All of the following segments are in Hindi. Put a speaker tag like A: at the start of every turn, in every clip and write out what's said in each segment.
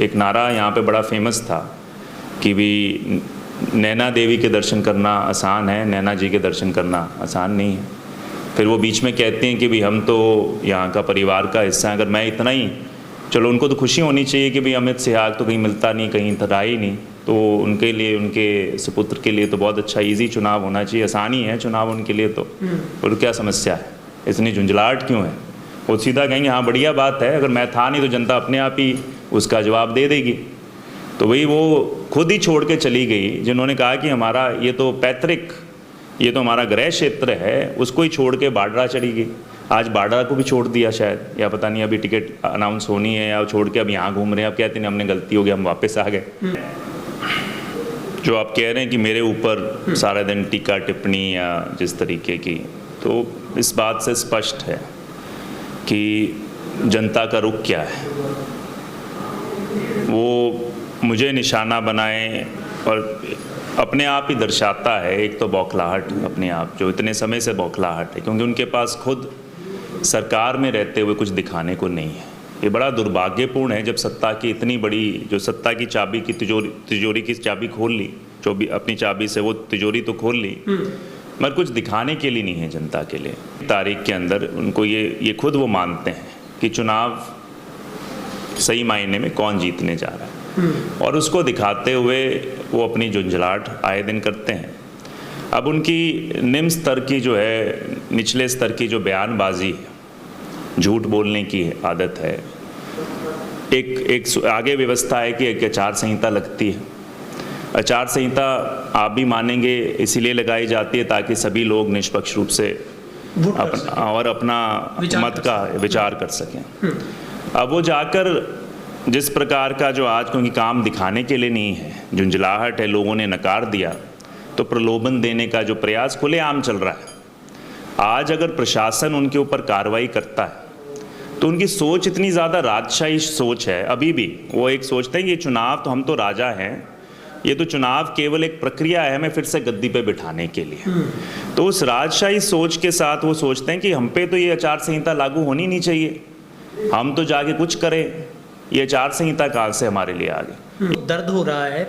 A: एक नारा यहाँ पे बड़ा फेमस था कि भी नैना देवी के दर्शन करना आसान है, नैना जी के दर्शन करना आसान नहीं है। फिर वो बीच में कहते हैं कि भी हम तो यहाँ का परिवार का हिस्सा हैं, अगर मैं इतना ही, चलो उनको तो खुशी होनी चाहिए कि भाई अमित सिहाग तो कहीं मिलता नहीं, कहीं रहा ही नहीं, तो उनके लिए, उनके सुपुत्र के लिए तो बहुत अच्छा ईजी चुनाव होना चाहिए, आसानी है चुनाव उनके लिए तो, और क्या समस्या है, इतनी झुंझलाहट क्यों है? वो सीधा कहेंगे हाँ बढ़िया बात है, अगर मैं था नहीं तो जनता अपने आप ही उसका जवाब दे देगी। तो वही वो खुद ही छोड़ के चली गई, जिन्होंने कहा कि हमारा ये तो पैतृक, ये तो हमारा गृह क्षेत्र है, उसको ही छोड़ के बाडरा चली गई। आज बाडरा को भी छोड़ दिया शायद, या पता नहीं अभी टिकट अनाउंस होनी है, या छोड़ के अब यहाँ घूम रहे हैं। अब कहते हैं हमने गलती हो गई, हम वापस आ गए। जो आप कह रहे हैं कि मेरे ऊपर सारा दिन टीका टिप्पणी या जिस तरीके की, तो इस बात से स्पष्ट है कि जनता का रुख क्या है। वो मुझे निशाना बनाए और अपने आप ही दर्शाता है एक तो बौखलाहट, अपने आप जो इतने समय से बौखलाहट है, क्योंकि उनके पास खुद सरकार में रहते हुए कुछ दिखाने को नहीं है। ये बड़ा दुर्भाग्यपूर्ण है जब सत्ता की इतनी बड़ी, जो सत्ता की चाबी की तिजोरी की चाबी खोल ली, जो भी अपनी चाबी से वो तिजोरी तो खोल ली, मगर कुछ दिखाने के लिए नहीं है जनता के लिए। तारीख के अंदर उनको ये खुद वो मानते हैं कि चुनाव सही मायने में कौन जीतने जा रहा है, और उसको दिखाते हुए वो अपनी झुंझलाहट आए दिन करते हैं। अब उनकी निम्न स्तर की जो है, निचले स्तर की जो बयानबाजी है, झूठ बोलने की आदत है। एक आगे व्यवस्था है कि एक आचार संहिता लगती है। आचार संहिता आप भी मानेंगे इसीलिए लगाई जाती है ताकि सभी लोग निष्पक्ष रूप से अपना मत का विचार कर सकें। अब वो जाकर जिस प्रकार का जो आज, क्योंकि काम दिखाने के लिए नहीं है, झुंझलाहट है, लोगों ने नकार दिया, तो प्रलोभन देने का जो प्रयास खुलेआम चल रहा है। आज अगर प्रशासन उनके ऊपर कार्रवाई करता है तो उनकी सोच इतनी ज़्यादा राजशाही सोच है। अभी भी वो एक सोचते हैं कि ये चुनाव तो, हम तो राजा हैं, ये तो चुनाव केवल एक प्रक्रिया है हमें फिर से गद्दी पे बिठाने के लिए। तो उस राजशाही सोच के साथ वो सोचते हैं कि हम पे तो ये आचार संहिता लागू होनी नहीं चाहिए, हम तो जाके कुछ करें, ये आचार संहिता कहाँ से हमारे लिए आ गई।
B: दर्द हो रहा है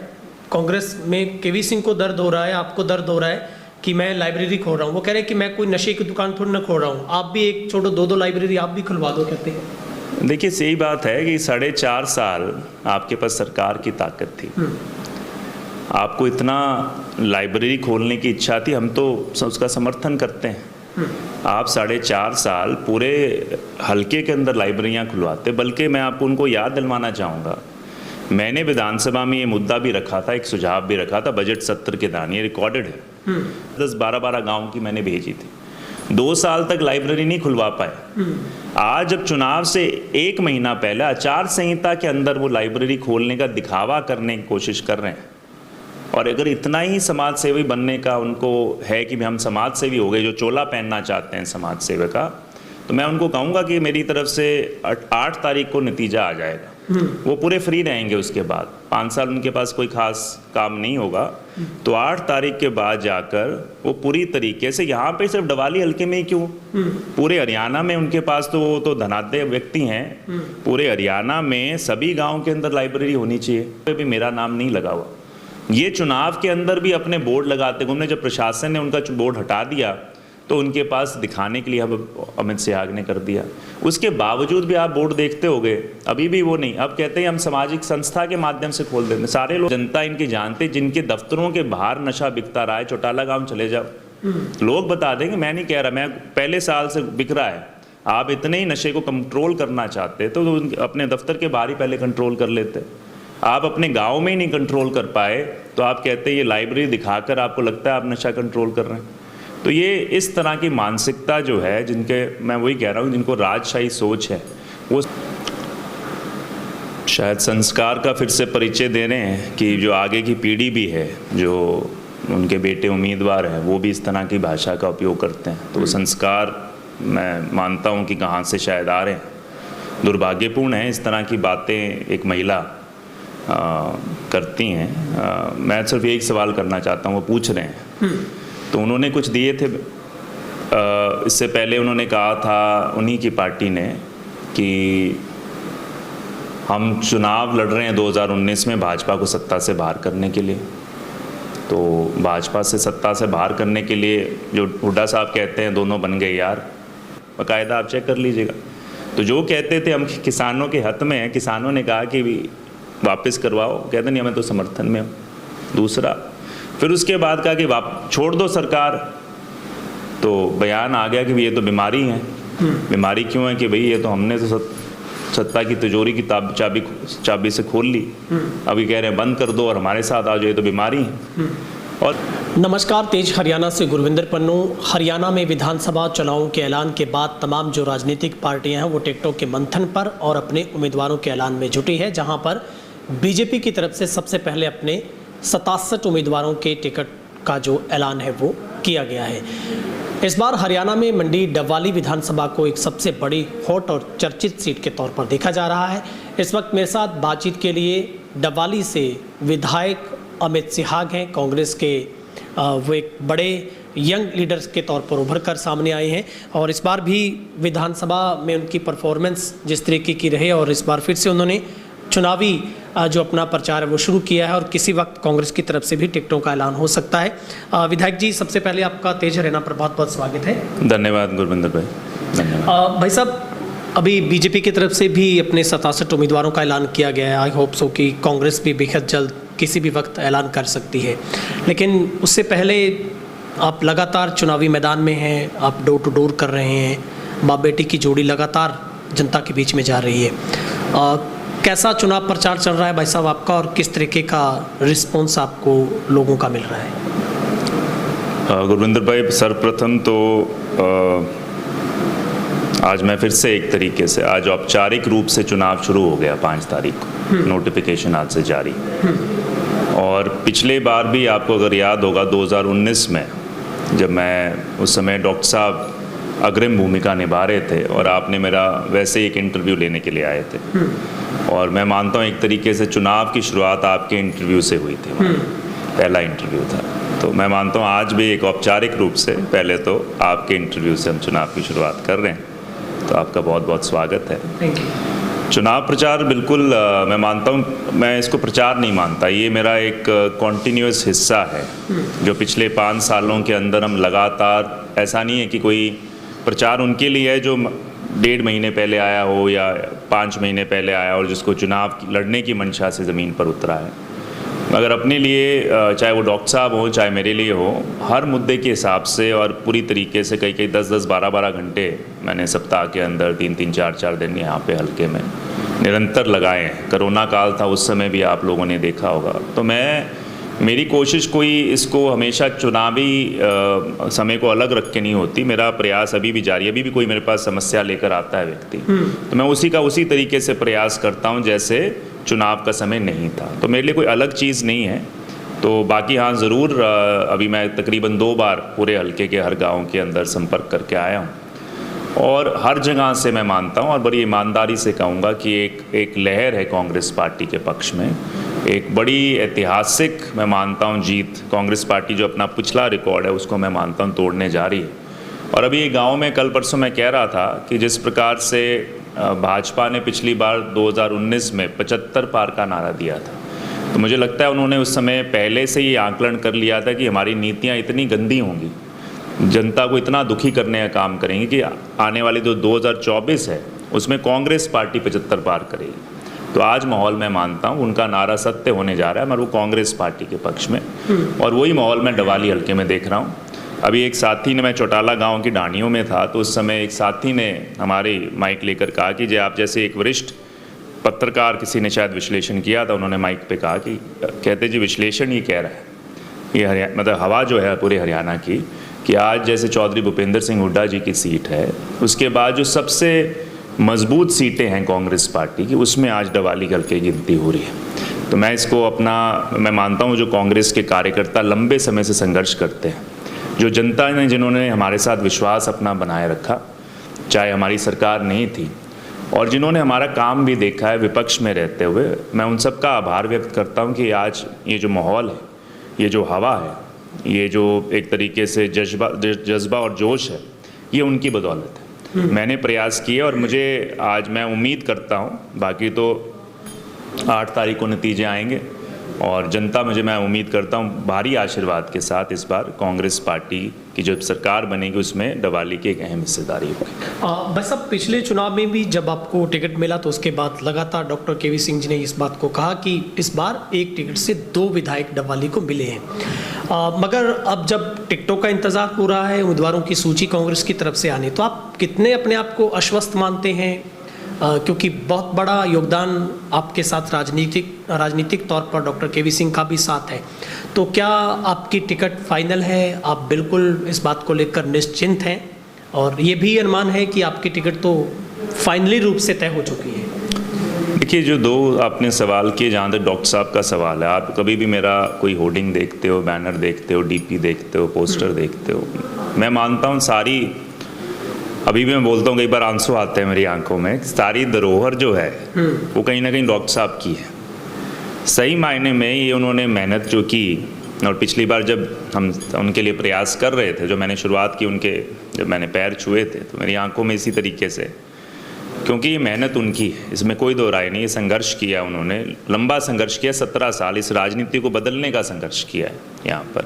B: कांग्रेस में, केवी सिंह को दर्द हो रहा है, आपको दर्द हो रहा है कि मैं लाइब्रेरी खोल रहा हूँ। वो कह रहे हैं कि मैं कोई नशे की दुकान थोड़ी ना खोल रहा हूँ, आप भी एक छोड़ो, दो लाइब्रेरी आप भी खुलवा दो, कहते हैं।
A: देखिए सही बात है कि 4.5 साल आपके पास सरकार की ताकत थी, आपको इतना लाइब्रेरी खोलने की इच्छा थी, हम तो उसका समर्थन करते हैं। आप 4.5 साल पूरे हलके के अंदर लाइब्रेरियां खुलवाते। बल्कि मैं आपको उनको याद दिलवाना चाहूँगा, मैंने विधानसभा में ये मुद्दा भी रखा था, एक सुझाव भी रखा था बजट सत्र के दौरान, ये रिकॉर्डेड है। 10-12 गांव की मैंने भेजी थी, 2 साल तक लाइब्रेरी नहीं खुलवा पाए। आज जब चुनाव से 1 महीना पहले आचार संहिता के अंदर वो लाइब्रेरी खोलने का दिखावा करने की कोशिश कर रहे हैं, और अगर इतना ही समाज सेवी बनने का उनको है कि हम समाज सेवी हो गए, जो चोला पहनना चाहते हैं समाज सेवा का, तो मैं उनको कहूँगा कि मेरी तरफ से 8 तारीख को नतीजा आ जाएगा। वो पूरे फ्री रहेंगे, उसके बाद 5 साल उनके पास कोई खास काम नहीं होगा, तो 8 तारीख के बाद जाकर वो पूरी तरीके से, यहाँ पे सिर्फ डवाली हल्के में ही क्यों, पूरे हरियाणा में उनके पास तो वो तो धनाढ्य व्यक्ति हैं, पूरे हरियाणा में सभी गाँव के अंदर लाइब्रेरी होनी चाहिए। तो भी मेरा नाम नहीं लगा हुआ। ये चुनाव के अंदर भी अपने बोर्ड लगाते घूमने, जब प्रशासन ने उनका बोर्ड हटा दिया तो उनके पास दिखाने के लिए अब अमित सिहाग ने कर दिया। उसके बावजूद भी आप बोर्ड देखते होंगे, अभी भी वो नहीं, अब कहते हैं हम सामाजिक संस्था के माध्यम से खोल देते। सारे लोग, जनता इनकी जानते, जिनके दफ्तरों के बाहर नशा बिकता रहा है, चौटाला गांव चले जाओ, लोग बता देंगे, मैं नहीं कह रहा, मैं पहले साल से बिक रहा है। आप इतने ही नशे को कंट्रोल करना चाहते तो अपने दफ्तर के बाहर ही पहले कंट्रोल कर लेते। आप अपने गांव में ही नहीं कंट्रोल कर पाए तो आप कहते हैं ये लाइब्रेरी दिखाकर आपको लगता है आप नशा कंट्रोल कर रहे हैं। तो ये इस तरह की मानसिकता जो है, जिनके, मैं वही कह रहा हूँ, जिनको राजशाही सोच है, वो शायद संस्कार का फिर से परिचय दे रहे हैं कि जो आगे की पीढ़ी भी है, जो उनके बेटे उम्मीदवार हैं, वो भी इस तरह की भाषा का उपयोग करते हैं। तो वो संस्कार मैं मानता हूँ कि कहाँ से शायद आ रहे हैं। दुर्भाग्यपूर्ण है इस तरह की बातें एक महिला करती हैं। मैं सिर्फ एक सवाल करना चाहता हूँ, वो पूछ रहे हैं, तो उन्होंने कुछ दिए थे, इससे पहले उन्होंने कहा था, उन्हीं की पार्टी ने, कि हम चुनाव लड़ रहे हैं 2019 में भाजपा को सत्ता से बाहर करने के लिए। तो भाजपा से सत्ता से बाहर करने के लिए जो हुड्डा साहब कहते हैं दोनों बन गए यार, बाकायदा आप चेक कर लीजिएगा। तो जो कहते थे हम किसानों के हक में हैं, किसानों ने कहा कि वापस करवाओ, कहते नहीं हमें तो समर्थन में हो। दूसरा फिर उसके बाद कहा कि छोड़ दो सरकार, तो बयान आ गया कि ये तो बीमारी है। बीमारी क्यों है कि भाई ये तो हमने तो सत्ता की तिजोरी की चाबी से खोल ली, अभी कह रहे हैं बंद कर दो और हमारे साथ आ जाओ, ये तो बीमारी है। और
B: नमस्कार, तेज हरियाणा से गुरविंदर पन्नू। हरियाणा में विधानसभा चुनावों के ऐलान के बाद तमाम जो राजनीतिक पार्टियां हैं वो टिकटों के मंथन पर और अपने उम्मीदवारों के ऐलान में जुटी है, जहां पर बीजेपी की तरफ से सबसे पहले अपने 67 उम्मीदवारों के टिकट का जो ऐलान है वो किया गया है। इस बार हरियाणा में मंडी डबवाली विधानसभा को एक सबसे बड़ी हॉट और चर्चित सीट के तौर पर देखा जा रहा है। इस वक्त मेरे साथ बातचीत के लिए डबवाली से विधायक अमित सिहाग हैं, कांग्रेस के वो एक बड़े यंग लीडर्स के तौर पर उभर कर सामने आए हैं और इस बार भी विधानसभा में उनकी परफॉर्मेंस जिस तरीके की रही और इस बार फिर से उन्होंने चुनावी जो अपना प्रचार है वो शुरू किया है और किसी वक्त कांग्रेस की तरफ से भी टिकटों का ऐलान हो सकता है। विधायक जी, सबसे पहले आपका तेज हरियाणा पर बहुत बहुत स्वागत है।
A: धन्यवाद गुरविंदर भाई, धन्यवाद।
B: भाई साहब, अभी बीजेपी की तरफ से भी अपने 67 उम्मीदवारों का ऐलान किया गया है। आई होप सो कि कांग्रेस भी बेहद जल्द किसी भी वक्त ऐलान कर सकती है, लेकिन उससे पहले आप लगातार चुनावी मैदान में हैं, आप डोर टू डोर कर रहे हैं, बाप बेटी की जोड़ी लगातार जनता के बीच में जा रही है। कैसा चुनाव प्रचार चल रहा है भाई साहब आपका और किस तरीके का रिस्पॉन्स आपको लोगों का मिल रहा है?
A: गुरविंदर भाई, सर्वप्रथम तो आज मैं फिर से एक तरीके से आज औपचारिक रूप से चुनाव शुरू हो गया 5 तारीख को, नोटिफिकेशन आज से जारी। और पिछले बार भी आपको अगर याद होगा 2019 में जब मैं उस समय डॉक्टर साहब अग्रिम भूमिका निभा रहे थे और आपने मेरा वैसे ही एक इंटरव्यू लेने के लिए आए थे और मैं मानता हूँ एक तरीके से चुनाव की शुरुआत आपके इंटरव्यू से हुई थी, पहला इंटरव्यू था। तो मैं मानता हूँ आज भी एक औपचारिक रूप से पहले तो आपके इंटरव्यू से हम चुनाव की शुरुआत कर रहे हैं, तो आपका बहुत बहुत स्वागत है।
B: Thank you.
A: चुनाव प्रचार बिल्कुल मैं मानता हूँ, मैं इसको प्रचार नहीं मानता, ये मेरा एक कॉन्टिन्यूस हिस्सा है जो पिछले 5 सालों के अंदर हम लगातार, ऐसा नहीं है कि कोई प्रचार उनके लिए है जो 1.5 महीने पहले आया हो या 5 महीने पहले आया और जिसको चुनाव लड़ने की मंशा से ज़मीन पर उतरा है, मगर अपने लिए चाहे वो डॉक्टर साहब हो चाहे मेरे लिए हो, हर मुद्दे के हिसाब से और पूरी तरीके से कई 10-10, 12-12 घंटे मैंने सप्ताह के अंदर 3-3, 4-4 दिन यहाँ पे हल्के में निरंतर लगाए हैं। कोरोना काल था उस समय भी आप लोगों ने देखा होगा। तो मेरी कोशिश कोई इसको हमेशा चुनावी समय को अलग रख के नहीं होती, मेरा प्रयास अभी भी जारी है। अभी भी कोई मेरे पास समस्या लेकर आता है व्यक्ति, तो मैं उसी तरीके से प्रयास करता हूं जैसे चुनाव का समय नहीं था। तो मेरे लिए कोई अलग चीज़ नहीं है। तो बाकी हाँ ज़रूर, अभी मैं तकरीबन 2 बार पूरे हल्के के हर गाँव के अंदर संपर्क करके आया हूँ और हर जगह से मैं मानता हूँ और बड़ी ईमानदारी से कहूँगा कि एक लहर है कांग्रेस पार्टी के पक्ष में, एक बड़ी ऐतिहासिक मैं मानता हूँ जीत। कांग्रेस पार्टी जो अपना पिछला रिकॉर्ड है उसको मैं मानता हूँ तोड़ने जा रही है। और अभी गांव में कल परसों मैं कह रहा था कि जिस प्रकार से भाजपा ने पिछली बार 2019 में 75 पार का नारा दिया था, तो मुझे लगता है उन्होंने उस समय पहले से ही आकलन कर लिया था कि हमारी नीतियाँ इतनी गंदी होंगी, जनता को इतना दुखी करने का काम करेंगे कि आने वाली जो 2024 है उसमें कांग्रेस पार्टी 75 पार करेगी। तो आज माहौल मैं मानता हूँ उनका नारा सत्य होने जा रहा है, मगर वो कांग्रेस पार्टी के पक्ष में, और वही माहौल मैं डबवाली हल्के में देख रहा हूँ। अभी एक साथी ने, मैं चौटाला गांव की डांडियों में था, तो उस समय एक साथी ने हमारे माइक लेकर कहा कि आप जैसे एक वरिष्ठ पत्रकार, किसी ने शायद विश्लेषण किया था, उन्होंने माइक पे कहा कि कहते जी विश्लेषण ये कह रहा है, ये मतलब हवा जो है पूरे हरियाणा की, कि आज जैसे चौधरी भूपेंद्र सिंह हुड्डा जी की सीट है, उसके बाद जो सबसे मजबूत सीटें हैं कांग्रेस पार्टी की, उसमें आज डबवाली हल्के की गिनती हो रही है। तो मैं इसको मैं मानता हूँ जो कांग्रेस के कार्यकर्ता लंबे समय से संघर्ष करते हैं, जो जनता ने, जिन्होंने हमारे साथ विश्वास अपना बनाए रखा, चाहे हमारी सरकार नहीं थी, और जिन्होंने हमारा काम भी देखा है विपक्ष में रहते हुए, मैं उन सब का आभार व्यक्त करता हूँ कि आज ये जो माहौल है, ये जो हवा है, ये जो एक तरीके से जज्बा और जोश है, ये उनकी बदौलत है। मैंने प्रयास किए और मुझे आज मैं उम्मीद करता हूँ, बाकी तो 8 तारीख को नतीजे आएंगे और जनता मैं उम्मीद करता हूँ भारी आशीर्वाद के साथ इस बार कांग्रेस पार्टी की जो सरकार बनेगी उसमें डवाली की एक अहम हिस्सेदारी होगी।
B: बस अब पिछले चुनाव में भी जब आपको टिकट मिला तो उसके बाद लगातार डॉक्टर केवी सिंह जी ने इस बात को कहा कि इस बार एक टिकट से 2 विधायक डवाली को मिले हैं, मगर अब जब टिकटों का इंतजार हो रहा है, उम्मीदवारों की सूची कांग्रेस की तरफ से आने, तो आप कितने अपने आप को आश्वस्त मानते हैं? क्योंकि बहुत बड़ा योगदान आपके साथ राजनीतिक तौर पर डॉक्टर केवी सिंह का भी साथ है, तो क्या आपकी टिकट फाइनल है? आप बिल्कुल इस बात को लेकर निश्चिंत हैं और ये भी अनुमान है कि आपकी टिकट तो फाइनली रूप से तय हो चुकी है?
A: देखिए, जो 2 आपने सवाल किए, जहाँ तक डॉक्टर साहब का सवाल है, आप कभी भी मेरा कोई होर्डिंग देखते हो, बैनर देखते हो, डीपी देखते हो, पोस्टर देखते हो, मैं मानता हूँ सारी, अभी भी मैं बोलता हूँ, कई बार आंसू आते हैं मेरी आंखों में, सारी धरोहर जो है वो कहीं ना कहीं डॉक्टर साहब की है। सही मायने में ये उन्होंने मेहनत जो की, और पिछली बार जब हम उनके लिए प्रयास कर रहे थे, जो मैंने शुरुआत की उनके, जब मैंने पैर छुए थे तो मेरी आंखों में इसी तरीके से, क्योंकि ये मेहनत उनकी है, इसमें कोई दो राय नहीं। ये संघर्ष किया उन्होंने, लंबा संघर्ष किया, 17 साल इस राजनीति को बदलने का संघर्ष किया है यहाँ पर।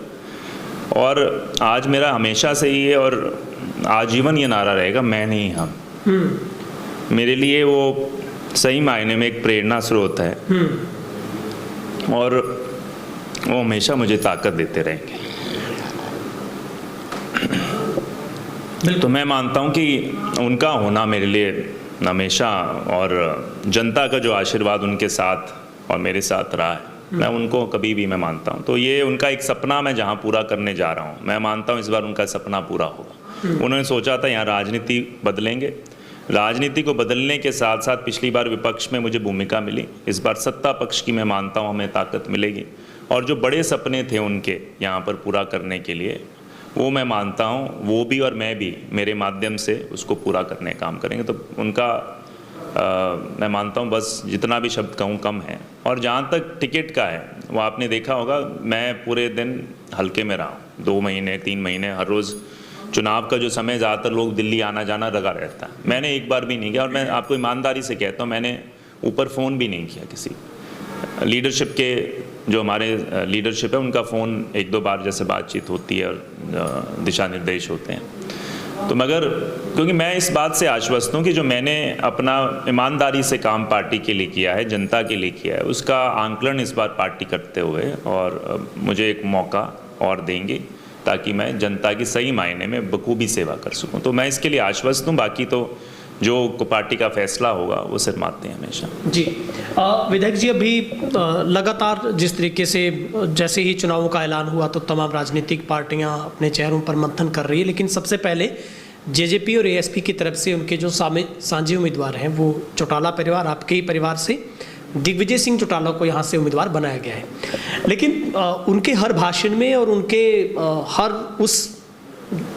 A: और आज मेरा हमेशा से ही है और आजीवन ये नारा रहेगा, मैं नहीं हम। मेरे लिए वो सही मायने में एक प्रेरणा स्रोत है और वो हमेशा मुझे ताकत देते रहेंगे। तो मैं मानता हूँ कि उनका होना मेरे लिए हमेशा, और जनता का जो आशीर्वाद उनके साथ और मेरे साथ रहा है, मैं उनको कभी भी मैं मानता हूँ। तो ये उनका एक सपना मैं जहाँ पूरा करने जा रहा हूँ, मैं मानता हूँ इस बार उनका सपना पूरा होगा। उन्होंने सोचा था यहाँ राजनीति बदलेंगे, राजनीति को बदलने के साथ साथ पिछली बार विपक्ष में मुझे भूमिका मिली, इस बार सत्ता पक्ष की मैं मानता हूँ हमें ताकत मिलेगी। और जो बड़े सपने थे उनके यहाँ पर पूरा करने के लिए, वो मैं मानता हूँ वो भी और मैं भी मेरे माध्यम से उसको पूरा करने का काम करेंगे। तो उनका मैं मानता हूँ बस जितना भी शब्द कहूँ कम है। और जहाँ तक टिकट का है, वो आपने देखा होगा मैं पूरे दिन हल्के में रहा हूँ, 2 महीने 3 महीने, हर रोज़ चुनाव का जो समय ज़्यादातर लोग दिल्ली आना जाना लगा रहता है, मैंने एक बार भी नहीं किया। और मैं आपको ईमानदारी से कहता हूँ, मैंने ऊपर फ़ोन भी नहीं किया किसी लीडरशिप के, जो हमारे लीडरशिप है उनका फ़ोन 1-2 बार जैसे बातचीत होती है और दिशा निर्देश होते हैं। तो मगर क्योंकि मैं इस बात से आश्वस्त हूँ कि जो मैंने अपना ईमानदारी से काम पार्टी के लिए किया है, जनता के लिए किया है, उसका आंकलन इस बार पार्टी करते हुए और मुझे एक मौका और देंगे ताकि मैं जनता की सही मायने में बखूबी सेवा कर सकूं। तो मैं इसके लिए आश्वस्त हूं, बाकी तो जो पार्टी का फैसला होगा वो सिर मानते हैं हमेशा।
B: जी विधायक जी, अभी लगातार जिस तरीके से जैसे ही चुनावों का ऐलान हुआ तो तमाम राजनीतिक पार्टियां अपने चेहरों पर मंथन कर रही है, लेकिन सबसे पहले जेजेपी और एएसपी की तरफ से उनके जो साझी उम्मीदवार हैं, वो चौटाला परिवार, आपके ही परिवार से दिग्विजय सिंह चौटाला को यहाँ से उम्मीदवार बनाया गया है। लेकिन उनके हर भाषण में और उनके हर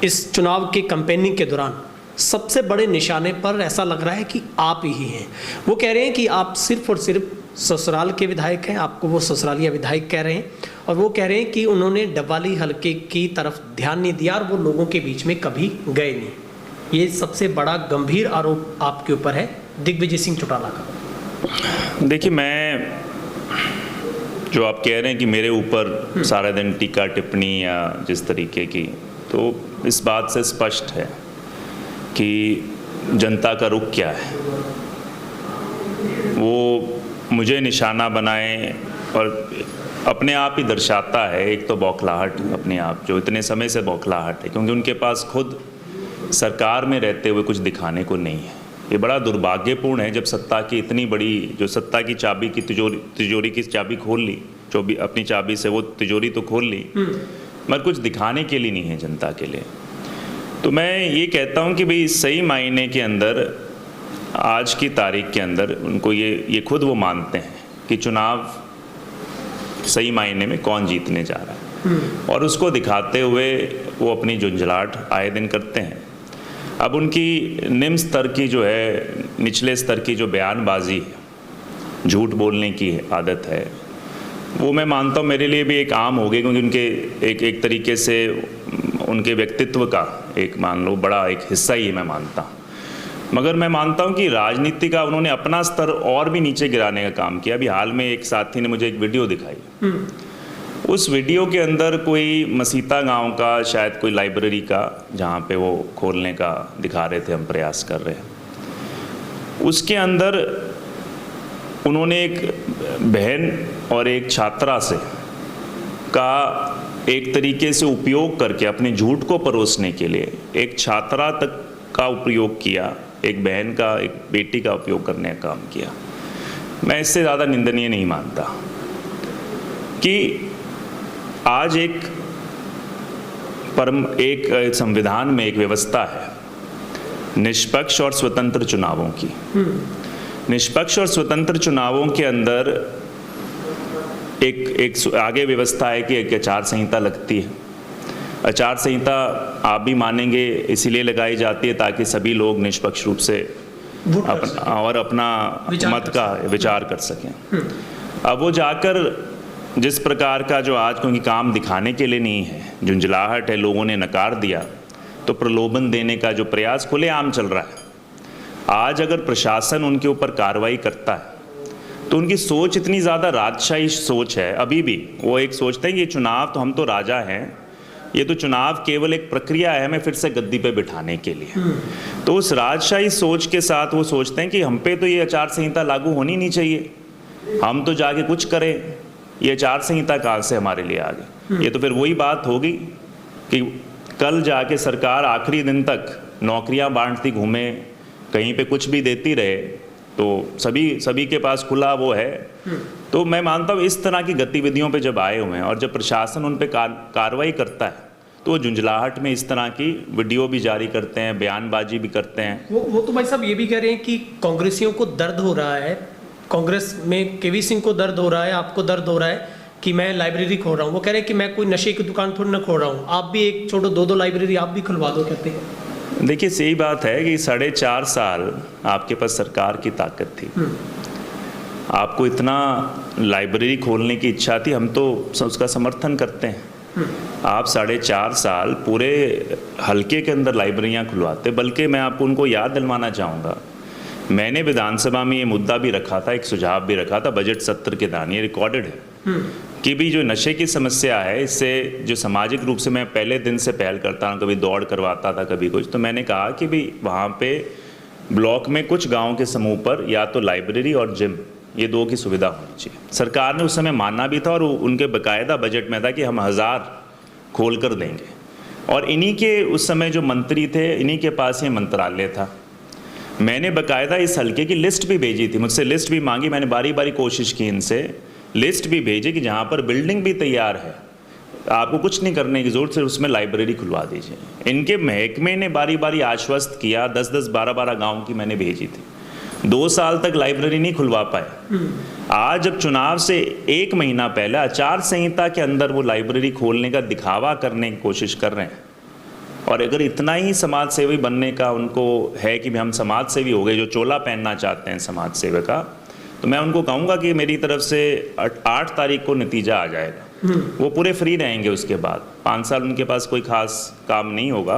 B: इस चुनाव के कैंपेनिंग के दौरान सबसे बड़े निशाने पर ऐसा लग रहा है कि आप ही हैं। वो कह रहे हैं कि आप सिर्फ और सिर्फ ससुराल के विधायक हैं, आपको वो ससुरालिया विधायक कह रहे हैं, और वो कह रहे हैं कि उन्होंने डबवाली हलके की तरफ ध्यान नहीं दिया और वो लोगों के बीच में कभी गए नहीं। ये सबसे बड़ा गंभीर आरोप आपके ऊपर है दिग्विजय सिंह चौटाला का।
A: देखिए, मैं जो आप कह रहे हैं कि मेरे ऊपर सारा दिन टीका टिप्पणी या जिस तरीके की, तो इस बात से स्पष्ट है कि जनता का रुख क्या है। वो मुझे निशाना बनाए और अपने आप ही दर्शाता है एक तो बौखलाहट, अपने आप जो इतने समय से बौखलाहट है, क्योंकि उनके पास खुद सरकार में रहते हुए कुछ दिखाने को नहीं है। ये बड़ा दुर्भाग्यपूर्ण है जब सत्ता की इतनी बड़ी, जो सत्ता की चाबी की तिजोरी की चाबी खोल ली, जो भी अपनी चाबी से वो तिजोरी तो खोल ली, मगर कुछ दिखाने के लिए नहीं है जनता के लिए। तो मैं ये कहता हूँ कि भाई सही मायने के अंदर आज की तारीख के अंदर उनको ये खुद वो मानते हैं कि चुनाव सही मायने में कौन जीतने जा रहा है, और उसको दिखाते हुए वो अपनी झुंझलाहट आए दिन करते हैं। अब उनकी निम्न स्तर की जो है, निचले स्तर की जो बयानबाजी है, झूठ बोलने की आदत है, वो मैं मानता हूँ मेरे लिए भी एक आम हो गई, क्योंकि उनके एक तरीके से उनके व्यक्तित्व का एक मान लो बड़ा एक हिस्सा ही मैं मानता हूँ। मगर मैं मानता हूं कि राजनीति का उन्होंने अपना स्तर और भी नीचे गिराने का काम किया। अभी हाल में एक साथी ने मुझे एक वीडियो दिखाई, उस वीडियो के अंदर कोई मसीता गांव का शायद कोई लाइब्रेरी का जहां पे वो खोलने का दिखा रहे थे, हम प्रयास कर रहे हैं। उसके अंदर उन्होंने एक बहन और एक छात्रा से का एक तरीके से उपयोग करके अपने झूठ को परोसने के लिए एक छात्रा तक का उपयोग किया, एक बहन का, एक बेटी का उपयोग करने का काम किया। मैं इससे ज़्यादा निंदनीय नहीं मानता कि आज एक संविधान में एक व्यवस्था है निष्पक्ष और स्वतंत्र चुनावों की। निष्पक्ष और स्वतंत्र चुनावों के अंदर एक आगे व्यवस्था है कि एक आचार संहिता लगती है। आचार संहिता आप भी मानेंगे इसीलिए लगाई जाती है ताकि सभी लोग निष्पक्ष रूप से अपना मत का विचार कर सकें। अब वो जाकर जिस प्रकार का जो आज क्योंकि काम दिखाने के लिए नहीं है, झुंझलाहट है, लोगों ने नकार दिया, तो प्रलोभन देने का जो प्रयास खुलेआम चल रहा है। आज अगर प्रशासन उनके ऊपर कार्रवाई करता है तो उनकी सोच इतनी ज़्यादा राजशाही सोच है। अभी भी वो एक सोचते हैं कि ये चुनाव तो हम तो राजा हैं, ये तो चुनाव केवल एक प्रक्रिया है हमें फिर से गद्दी पे बिठाने के लिए। तो उस राजशाही सोच के साथ वो सोचते हैं कि हम पे तो ये आचार संहिता लागू होनी नहीं चाहिए, हम तो जाके कुछ करें, ये आचार संहिता कहाँ से हमारे लिए आ गई। ये तो फिर वही बात होगी कि कल जाके सरकार आखिरी दिन तक नौकरियां बांटती घूमे, कहीं पे कुछ भी देती रहे, तो सभी के पास खुला वो है। तो मैं मानता हूँ इस तरह की गतिविधियों पे जब आए हुए हैं और जब प्रशासन उन पे कार्रवाई करता है तो वो झुंझलाहट में इस तरह की वीडियो भी जारी करते हैं, बयानबाजी भी करते हैं।
B: वो तो भाई साहब ये भी कह रहे हैं कि कांग्रेसियों को दर्द हो रहा है, कांग्रेस में केवी सिंह को दर्द हो रहा है, आपको दर्द हो रहा है कि मैं लाइब्रेरी खोल रहा हूँ। वो कह रहे हैं कि मैं कोई नशे की दुकान थोड़ी ना खोल रहा हूँ, आप भी एक छोड़ो दो लाइब्रेरी आप भी खुलवा दो, कहते हैं।
A: देखिए सही बात है कि 4.5 साल आपके पास सरकार की ताकत थी, आपको इतना लाइब्रेरी खोलने की इच्छा थी, हम तो उसका समर्थन करते हैं। आप 4.5 साल पूरे हलके के अंदर लाइब्रेरियां खुलवाते। बल्कि मैं आपको उनको याद दिलवाना चाहूँगा, मैंने विधानसभा में ये मुद्दा भी रखा था, एक सुझाव भी रखा था बजट सत्र के दौरान, ये रिकॉर्डेड है कि भी जो नशे की समस्या है, इससे जो सामाजिक रूप से मैं पहले दिन से पहल करता हूँ, कभी दौड़ करवाता था, कभी कुछ, तो मैंने कहा कि भी वहाँ पे ब्लॉक में कुछ गाँव के समूह पर या तो लाइब्रेरी और जिम, ये दो की सुविधा होनी चाहिए। सरकार ने उस समय माना भी था और उनके बाकायदा बजट में था कि हम 1000 खोल कर देंगे। और इन्हीं के उस समय जो मंत्री थे, इन्हीं के पास ये मंत्रालय था। मैंने बाकायदा इस हल्के की लिस्ट भी भेजी थी, मुझसे लिस्ट भी मांगी, मैंने बारी बारी कोशिश की इनसे, लिस्ट भी भेजी कि जहाँ पर बिल्डिंग भी तैयार है, आपको कुछ नहीं करने की जरूरत, सिर्फ उसमें लाइब्रेरी खुलवा दीजिए। इनके महकमे ने बारी बारी आश्वस्त किया, 10-10, 12-12 गाँव की मैंने भेजी थी, 2 साल तक लाइब्रेरी नहीं खुलवा पाए। आज जब चुनाव से 1 महीना पहले आचार संहिता के अंदर वो लाइब्रेरी खोलने का दिखावा करने की कोशिश कर रहे हैं, और अगर इतना ही समाज सेवी बनने का उनको है कि हम समाज सेवी हो गए, जो चोला पहनना चाहते हैं समाज सेवा का, तो मैं उनको कहूँगा कि मेरी तरफ से 8 तारीख को नतीजा आ जाएगा। वो पूरे फ्री रहेंगे, उसके बाद 5 साल उनके पास कोई खास काम नहीं होगा,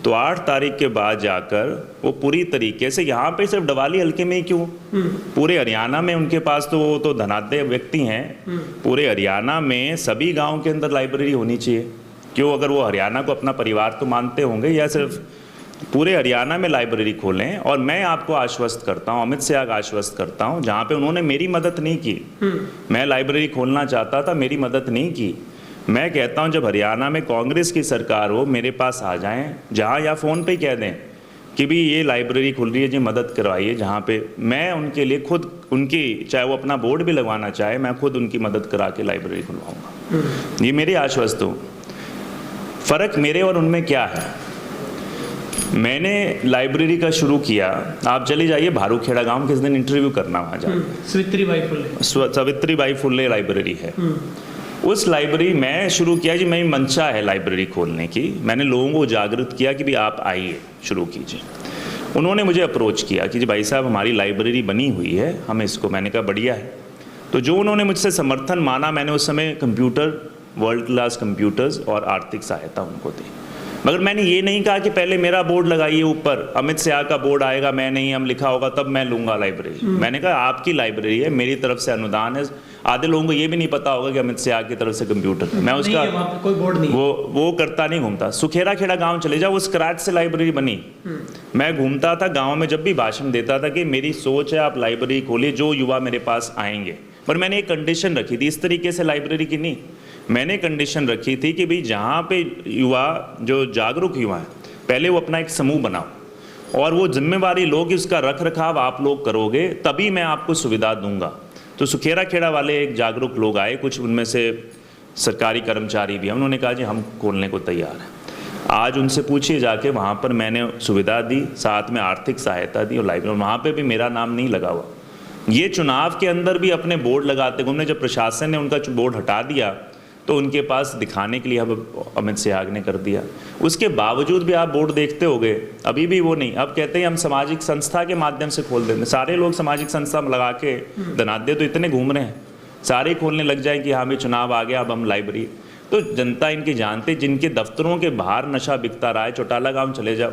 A: तो 8 तारीख के बाद जाकर वो पूरी तरीके से, यहाँ पे सिर्फ डवाली हल्के में ही क्यों, पूरे हरियाणा में उनके पास तो वो तो धनाढ्य व्यक्ति हैं, पूरे हरियाणा में सभी गाँव के अंदर लाइब्रेरी होनी चाहिए। क्यों, अगर वो हरियाणा को अपना परिवार तो मानते होंगे, या सिर्फ पूरे हरियाणा में लाइब्रेरी खोलें। और मैं आपको आश्वस्त करता हूँ, अमित शाह आश्वस्त करता हूँ, जहाँ पे उन्होंने मेरी मदद नहीं की, मैं लाइब्रेरी खोलना चाहता था, मेरी मदद नहीं की, मैं कहता हूँ जब हरियाणा में कांग्रेस की सरकार हो, मेरे पास आ जाएं, जहाँ या फ़ोन पे कह दें कि भी ये लाइब्रेरी खुल रही है जी, मदद करवाइए, जहाँ पे मैं उनके लिए खुद उनकी, चाहे वो अपना बोर्ड भी लगवाना चाहे, मैं खुद उनकी मदद करा के लाइब्रेरी खुलवाऊँगा। ये मेरी आश्वस्त हो। फ़र्क मेरे और उनमें क्या है, मैंने लाइब्रेरी का शुरू किया, आप चले जाइए भारूखेड़ा गांव, किस दिन इंटरव्यू करना वहाँ जाकर, सावित्रीबाई फुले लाइब्रेरी है, उस लाइब्रेरी मैं शुरू किया जी, मेरी मंशा है लाइब्रेरी खोलने की। मैंने लोगों को जागृत किया कि भी आप आइए शुरू कीजिए। उन्होंने मुझे अप्रोच किया कि जी भाई साहब हमारी लाइब्रेरी बनी हुई है, हमें इसको, मैंने कहा बढ़िया है। तो जो उन्होंने मुझसे समर्थन माना, मैंने उस समय कंप्यूटर, वर्ल्ड क्लास कंप्यूटर्स और आर्थिक सहायता उनको दी। मगर मैंने ये नहीं कहा कि पहले मेरा बोर्ड लगाइए ऊपर, अमित शाह का बोर्ड आएगा, मैं नहीं, हम लिखा होगा तब मैं लूँगा लाइब्रेरी। मैंने कहा आपकी लाइब्रेरी है, मेरी तरफ से अनुदान है। आधे लोगों को ये भी नहीं पता होगा कि अमित शाह की तरफ से कंप्यूटर है। मैं उसका
B: वहाँ पे कोई बोर्ड नहीं,
A: वो करता नहीं घूमता। सुखेरा खेड़ा गांव चले जाओ, वो स्क्रैच से लाइब्रेरी बनी। मैं घूमता था गांव में, जब भी भाषण देता था कि मेरी सोच है आप लाइब्रेरी खोलिए, जो युवा मेरे पास आएंगे। पर मैंने एक कंडीशन रखी थी, इस तरीके से लाइब्रेरी की नहीं, मैंने कंडीशन रखी थी कि भाई जहाँ पे युवा, जो जागरूक युवा हैं, पहले वो अपना एक समूह बनाओ और वो जिम्मेवारी लो कि उसका रख रखाव आप लोग करोगे, तभी मैं आपको सुविधा दूंगा। तो सुखेरा खेड़ा वाले एक जागरूक लोग आए, कुछ उनमें से सरकारी कर्मचारी भी हैं, उन्होंने कहा जी हम खोलने को तैयार हैं। आज उनसे पूछिए जाके, वहाँ पर मैंने सुविधा दी, साथ में आर्थिक सहायता दी और लाइब्रेरी, वहाँ पर भी मेरा नाम नहीं लगा हुआ। ये चुनाव के अंदर भी अपने बोर्ड लगाते घूमने, जब प्रशासन ने उनका बोर्ड हटा दिया तो उनके पास दिखाने के लिए अब अमित शाह ने कर दिया। उसके बावजूद भी आप बोर्ड देखते होगे, अभी भी वो नहीं। अब कहते हैं हम सामाजिक संस्था के माध्यम से खोल देंगे। सारे लोग सामाजिक संस्था लगा के धनाढ्य तो इतने घूम रहे हैं, सारे खोलने लग जाए कि हाँ भी चुनाव आ गया अब हम लाइब्रेरी। तो जनता इनकी जानते, जिनके दफ्तरों के बाहर नशा बिकता रहा है, चौटाला गाँव चले जाओ,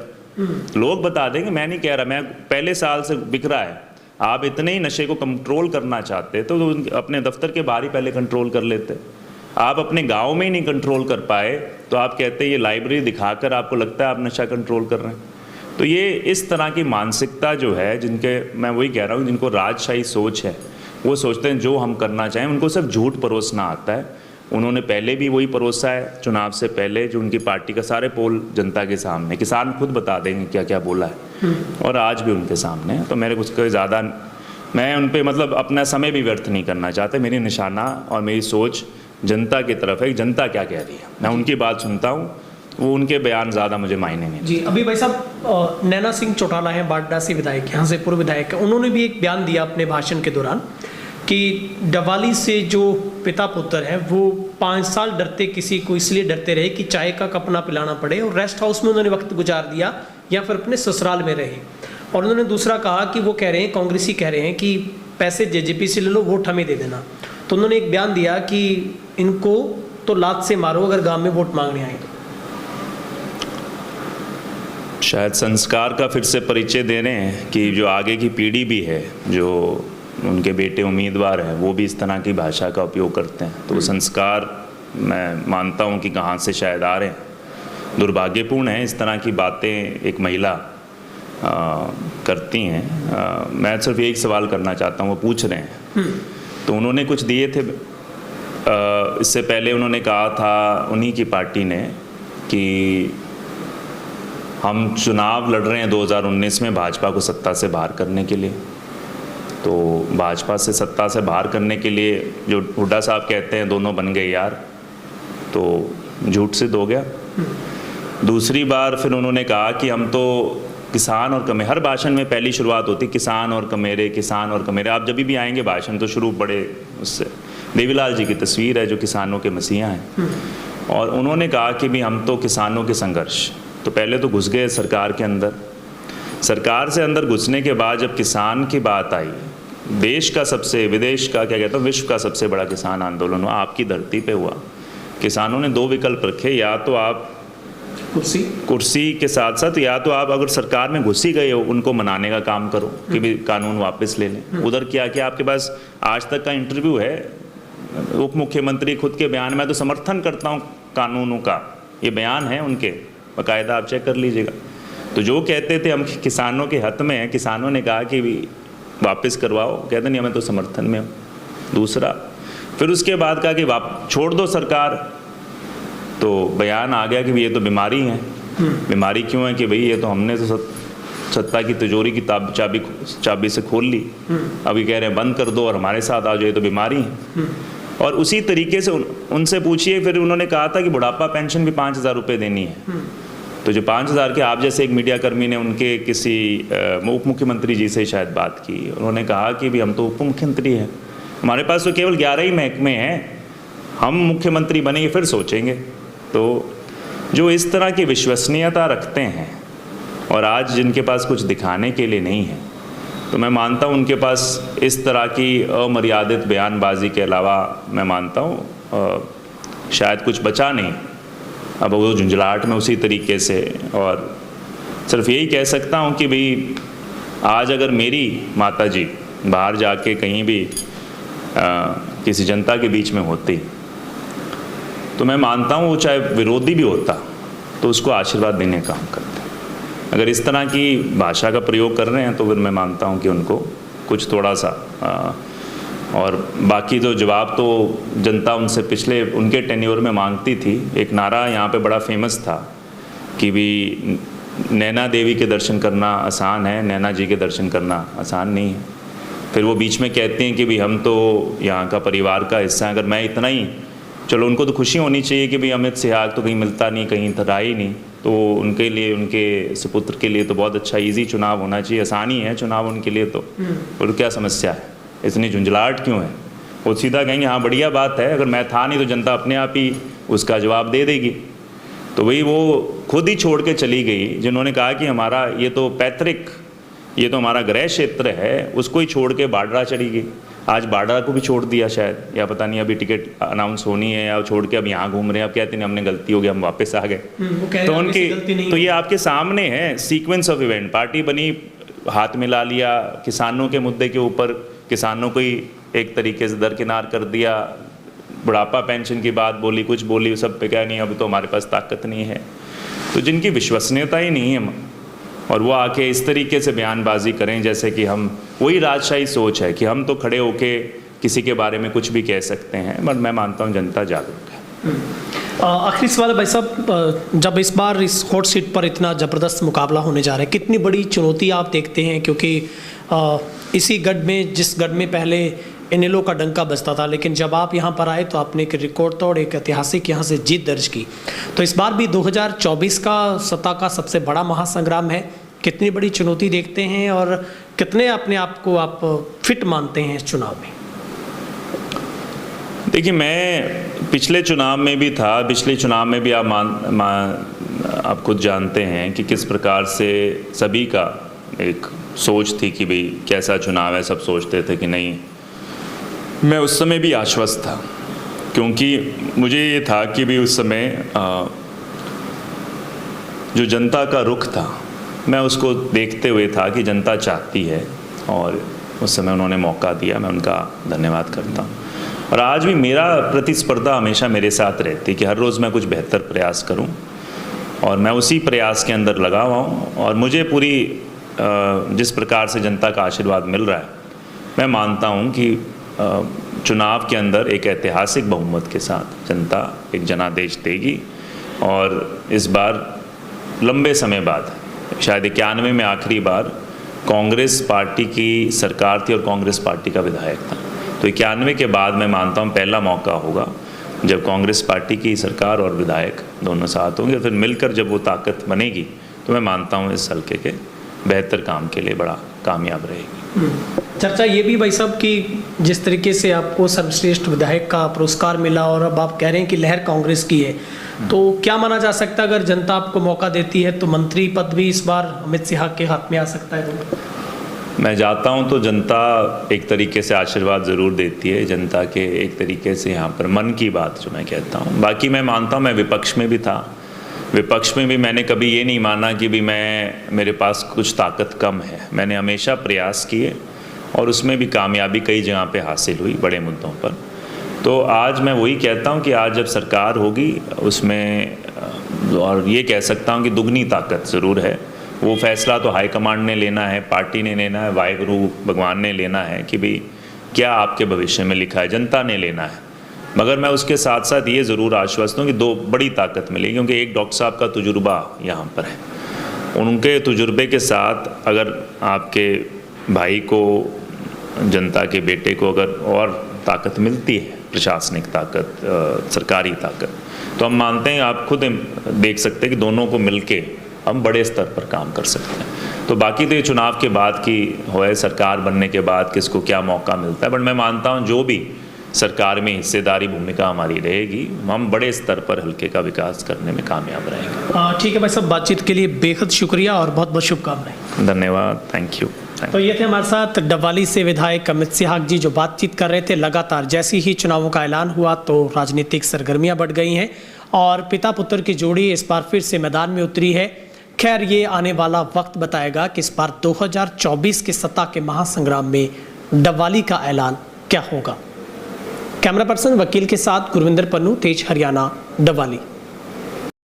A: लोग बता देंगे। मैं नहीं कह रहा, मैं पहले साल से बिक रहा है। आप इतने ही नशे को कंट्रोल करना चाहते तो अपने दफ्तर के बाहर ही पहले कंट्रोल कर लेते। आप अपने गांव में ही नहीं कंट्रोल कर पाए तो आप कहते हैं ये लाइब्रेरी दिखाकर आपको लगता है आप नशा कंट्रोल कर रहे हैं। तो ये इस तरह की मानसिकता जो है, जिनके, मैं वही कह रहा हूँ, जिनको राजशाही सोच है, वो सोचते हैं जो हम करना चाहें, उनको सिर्फ झूठ परोसना आता है। उन्होंने पहले भी वही परोसा है, चुनाव से पहले जो उनकी पार्टी का सारे पोल जनता के सामने, किसान खुद बता देंगे क्या क्या बोला है, और आज भी उनके सामने है। तो मेरे कुछ ज़्यादा, मैं उन पर मतलब अपना समय भी व्यर्थ नहीं करना चाहता। मेरी निशाना और मेरी सोच जनता की तरफ है, जनता क्या कह रही है, मैं उनकी बात सुनता हूँ, वो उनके बयान ज़्यादा मुझे मायने नहीं।
B: जी, अभी भाई साहब नैना सिंह चौटाला हैं, बाडा से विधायक, यहाँ से पूर्व विधायक है, उन्होंने भी एक बयान दिया अपने भाषण के दौरान कि डवाली से जो पिता पुत्र हैं वो 5 साल डरते, किसी को इसलिए डरते रहे कि चाय का कप ना पिलाना पड़े, और रेस्ट हाउस में उन्होंने वक्त गुजार दिया या फिर अपने ससुराल में रहे। और उन्होंने दूसरा कहा कि वो कह रहे हैं, कांग्रेसी कह रहे हैं कि पैसे जेजेपी से ले लो, वोट हमें दे देना। तो उन्होंने एक बयान दिया कि इनको तो लात से मारो अगर गांव में वोट मांगने आए तो।
A: शायद संस्कार का फिर से परिचय दे रहे हैं कि जो आगे की पीढ़ी भी है, जो उनके बेटे उम्मीदवार हैं, वो भी इस तरह की भाषा का उपयोग करते हैं। तो वो संस्कार मैं मानता हूँ कि कहाँ से शायद आ रहे हैं। दुर्भाग्यपूर्ण है इस तरह की बातें एक महिला करती हैं। मैं सिर्फ एक सवाल करना चाहता हूँ, वो पूछ रहे हैं। तो उन्होंने कुछ दिए थे, इससे पहले उन्होंने कहा था, उन्हीं की पार्टी ने, कि हम चुनाव लड़ रहे हैं 2019 में भाजपा को सत्ता से बाहर करने के लिए। तो भाजपा से सत्ता से बाहर करने के लिए जो हुड्डा साहब कहते हैं दोनों बन गए यार, तो झूठ सिद्ध हो गया। दूसरी बार फिर उन्होंने कहा कि हम तो किसान और कमेरे, हर भाषण में पहली शुरुआत होती किसान और कमेरे, किसान और कमेरे। आप जब भी आएंगे भाषण तो शुरू बड़े उससे, देवीलाल जी की तस्वीर है जो किसानों के मसीहा हैं, और उन्होंने कहा कि भी हम तो किसानों के संघर्ष। तो पहले तो घुस गए सरकार के अंदर, सरकार से अंदर घुसने के बाद जब किसान की बात आई, देश का सबसे, विदेश का क्या कहता हूँ, विश्व का सबसे बड़ा किसान आंदोलन हुआ, आपकी धरती पे हुआ। किसानों ने 2 विकल्प रखे, या तो आप कुर्सी के साथ साथ, या तो आप अगर सरकार में घुस ही गए हो उनको मनाने का काम करो कि भी कानून वापस ले लें। उधर क्या कि आपके पास आज तक का इंटरव्यू है, उप मुख्यमंत्री खुद के बयान में, तो समर्थन करता हूँ कानूनों का, ये बयान है उनके, बाकायदा आप चेक कर लीजिएगा। तो जो कहते थे हम किसानों के हक में हैं, किसानों ने कहा कि भी वापस करवाओ, कहते नहीं हमें तो समर्थन में हो। दूसरा, फिर उसके बाद कहा कि छोड़ दो सरकार, तो बयान आ गया कि ये तो बीमारी है। बीमारी क्यों है कि भाई ये तो हमने तो सत्ता की तिजोरी की चाबी से खोल ली, अभी कह रहे हैं बंद कर दो और हमारे साथ आ जाओ, ये तो बीमारी है। और उसी तरीके से उनसे पूछिए, फिर उन्होंने कहा था कि बुढ़ापा पेंशन भी 5,000 रुपये देनी है। तो जो 5,000 के, आप जैसे एक मीडिया कर्मी ने उनके किसी उप मुख्यमंत्री जी से शायद बात की, उन्होंने कहा कि भी हम तो उप मुख्यमंत्री हैं, हमारे पास तो केवल 11 ही महकमे हैं, हम मुख्यमंत्री बनेंगे फिर सोचेंगे। तो जो इस तरह की विश्वसनीयता रखते हैं और आज जिनके पास कुछ दिखाने के लिए नहीं है, तो मैं मानता हूँ उनके पास इस तरह की अमर्यादित बयानबाजी के अलावा मैं मानता हूँ शायद कुछ बचा नहीं अब वो झुंझलाहट में उसी तरीके से। और सिर्फ यही कह सकता हूँ कि भाई आज अगर मेरी माता जी बाहर जाके कहीं भी किसी जनता के बीच में होती, तो मैं मानता हूँ वो चाहे विरोधी भी होता तो उसको आशीर्वाद देने का काम करते। अगर इस तरह की भाषा का प्रयोग कर रहे हैं तो फिर मैं मानता हूँ कि उनको कुछ थोड़ा सा और बाकी जो जवाब तो जनता उनसे पिछले उनके टेन्योर में मांगती थी। एक नारा यहाँ पे बड़ा फेमस था कि भी नैना देवी के दर्शन करना आसान है, नैना जी के दर्शन करना आसान नहीं है। फिर वो बीच में कहते हैं कि भी हम तो यहाँ का परिवार का हिस्सा हैं। अगर मैं इतना ही, चलो उनको तो खुशी होनी चाहिए कि भाई अमित सिहाग तो कहीं मिलता नहीं, कहीं रहा ही नहीं, तो उनके लिए, उनके सुपुत्र के लिए तो बहुत अच्छा इजी चुनाव होना चाहिए, आसानी है चुनाव उनके लिए। तो और क्या समस्या है, इतनी झुंझलाहट क्यों है? वो सीधा कहेंगे हाँ बढ़िया बात है, अगर मैं था नहीं तो जनता अपने आप ही उसका जवाब दे देगी। तो वही वो खुद ही छोड़ के चली गई जिन्होंने कहा कि हमारा ये तो पैतृक, ये तो हमारा गृह क्षेत्र है, उसको ही छोड़ के बाडरा चली गई। आज बाडरा को भी छोड़ दिया शायद, या पता नहीं अभी टिकट अनाउंस होनी है, या छोड़ के अब यहाँ घूम रहे हैं। अब कहते हैं हमने गलती हो गई, हम वापस आ गए। तो उनकी, तो ये आपके सामने है सीक्वेंस ऑफ इवेंट। पार्टी बनी, हाथ मिला लिया, किसानों के मुद्दे के ऊपर किसानों को ही एक तरीके से दरकिनार कर दिया, बुढ़ापा पेंशन की बात बोली, कुछ बोली, सब पे क्या नहीं अब तो हमारे पास ताकत नहीं है। तो जिनकी विश्वसनीयता ही नहीं है और वो आके इस तरीके से बयानबाजी करें जैसे कि हम, वही राजशाही सोच है कि हम तो खड़े होके किसी के बारे में कुछ भी कह सकते हैं। बट मैं मानता हूँ जनता जागरूक है।
B: आखिरी सवाल भाई साहब, जब इस बार इस हॉट सीट पर इतना ज़बरदस्त मुकाबला होने जा रहा है, कितनी बड़ी चुनौती आप देखते हैं? क्योंकि इसी गढ़ में, जिस गढ़ में पहले इनेलो का डंका बजता था, लेकिन जब आप यहाँ पर आए तो आपने एक रिकॉर्ड तोड़, एक ऐतिहासिक यहाँ से जीत दर्ज की। तो इस बार भी 2024 का सत्ता का सबसे बड़ा महासंग्राम है। कितनी बड़ी चुनौती देखते हैं और कितने अपने आप को आप फिट मानते हैं इस चुनाव में?
A: देखिए, मैं पिछले चुनाव में भी था, पिछले चुनाव में भी आप खुद जानते हैं कि किस प्रकार से सभी का एक सोच थी कि भाई कैसा चुनाव है। सब सोचते थे कि नहीं, मैं उस समय भी आश्वस्त था, क्योंकि मुझे ये था कि भी उस समय जो जनता का रुख था, मैं उसको देखते हुए था कि जनता चाहती है, और उस समय उन्होंने मौका दिया, मैं उनका धन्यवाद करता हूँ। और आज भी मेरा प्रतिस्पर्धा हमेशा मेरे साथ रहती कि हर रोज़ मैं कुछ बेहतर प्रयास करूँ, और मैं उसी प्रयास के अंदर लगा हुआ हूँ। और मुझे पूरी जिस प्रकार से जनता का आशीर्वाद मिल रहा है, मैं मानता हूँ कि चुनाव के अंदर एक ऐतिहासिक बहुमत के साथ जनता एक जनादेश देगी। और इस बार लंबे समय बाद, शायद 91 में आखिरी बार कांग्रेस पार्टी की सरकार थी और कांग्रेस पार्टी का विधायक था। तो 91 के बाद मैं मानता हूँ पहला मौका होगा जब कांग्रेस पार्टी की सरकार और विधायक दोनों साथ होंगे, फिर मिलकर जब वो ताकत बनेगी तो मैं मानता हूँ इस हल्के के बेहतर काम के लिए बड़ा कामयाब रहेगी।
B: चर्चा ये भी भाई साहब कि जिस तरीके से आपको सर्वश्रेष्ठ विधायक का पुरस्कार मिला और अब आप कह रहे हैं कि लहर कांग्रेस की है, तो क्या माना जा सकता है अगर जनता आपको मौका देती है तो मंत्री पद भी इस बार अमित सिहाग के हाथ में आ सकता है? तो
A: मैं जाता हूं तो जनता एक तरीके से आशीर्वाद ज़रूर देती है, जनता के एक तरीके से यहाँ पर मन की बात जो मैं कहता हूँ। बाकी मैं मानता हूँ, मैं विपक्ष में भी था, विपक्ष में भी मैंने कभी ये नहीं माना कि भी मेरे पास कुछ ताकत कम है। मैंने हमेशा प्रयास किए और उसमें भी कामयाबी कई जगह पे हासिल हुई बड़े मुद्दों पर। तो आज मैं वही कहता हूँ कि आज जब सरकार होगी उसमें, और ये कह सकता हूँ कि दुगनी ताकत ज़रूर है। वो फैसला तो हाईकमांड ने लेना है, पार्टी ने लेना है, वाहिगुरु भगवान ने लेना है कि भाई क्या आपके भविष्य में लिखा है, जनता ने लेना है। मगर मैं उसके साथ साथ ये ज़रूर आश्वस्त हूँ कि दो बड़ी ताकत मिलेगी, क्योंकि एक डॉक्टर साहब का तजुर्बा यहाँ पर है। उनके तजुर्बे के साथ अगर आपके भाई को, जनता के बेटे को अगर और ताकत मिलती है, प्रशासनिक ताकत, सरकारी ताकत, तो हम मानते हैं, आप खुद देख सकते हैं कि दोनों को मिलके हम बड़े स्तर पर काम कर सकते हैं। तो बाकी तो ये चुनाव के बाद की होए, सरकार बनने के बाद किसको क्या मौका मिलता है। बट मैं मानता हूँ जो भी सरकार में हिस्सेदारी भूमिका हमारी रहेगी, हम बड़े स्तर पर हल्के का विकास करने में कामयाब रहेंगे।
B: ठीक है भाई साहब, बातचीत के लिए बेहद शुक्रिया और बहुत बहुत शुभकामनाएं।
A: धन्यवाद, थैंक यू।
B: तो ये थे हमारे साथ डबवाली से विधायक अमित सिहाग जी, जो बातचीत कर रहे थे। लगातार जैसे ही चुनावों का ऐलान हुआ तो राजनीतिक सरगर्मियां बढ़ गई हैं और पिता पुत्र की जोड़ी इस बार फिर से मैदान में उतरी है। खैर, ये आने वाला वक्त बताएगा कि इस बार 2024 के सत्ता के महासंग्राम में डबवाली का ऐलान क्या होगा। कैमरा पर्सन वकील के साथ गुरविंदर पन्नू, तेज हरियाणा, डबवाली।